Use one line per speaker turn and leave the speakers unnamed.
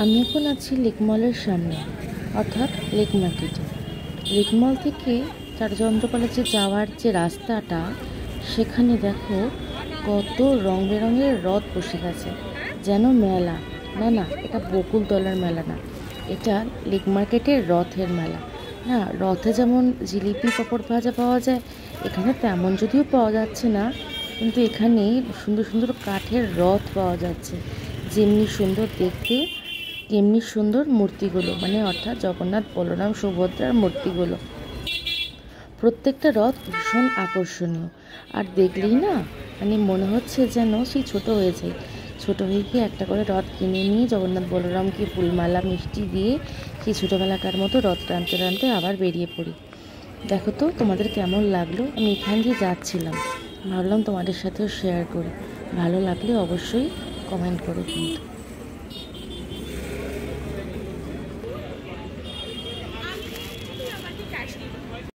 আমি এখন আছি লেক মলের সামনে, অর্থাৎ লেক মার্কেটে। লেক মল থেকে চন্দ্রকোনা যে যাওয়ার যে রাস্তাটা, সেখানে দেখো কত রং বেরঙের রথ বসে গেছে, যেন মেলা। না না, এটা বকুলতলার মেলা না, এটা লেক মার্কেটের রথের মেলা। না, রথে যেমন জিলিপি পাঁপড় ভাজা পাওয়া যায়, এখানে তেমন যদিও পাওয়া যাচ্ছে না, কিন্তু এখানে সুন্দর সুন্দর কাঠের রথ পাওয়া যাচ্ছে। যেমনি সুন্দর দেখতে তেমনি সুন্দর মূর্তিগুলো, মানে অর্থাৎ জগন্নাথ, বলরাম, সুভদ্রার মূর্তিগুলো। প্রত্যেকটা রথ ভীষণ আকর্ষণীয়, আর দেখলেই না মানে মনে হচ্ছে যেন সেই ছোট হয়ে যায়। ছোট হয়ে গিয়ে একটা করে রথ কিনে নিয়ে জগন্নাথ বলরামকে ফুলমালা মিষ্টি দিয়ে সেই ছোটোবেলাকার মতো রথ টানতে টানতে আবার বেরিয়ে পড়ি। দেখো তো তোমাদের কেমন লাগলো। আমি এখান দিয়ে যাচ্ছিলাম, ভাবলাম তোমাদের সাথেও শেয়ার করি। ভালো লাগলে অবশ্যই কমেন্ট করো কিন্তু।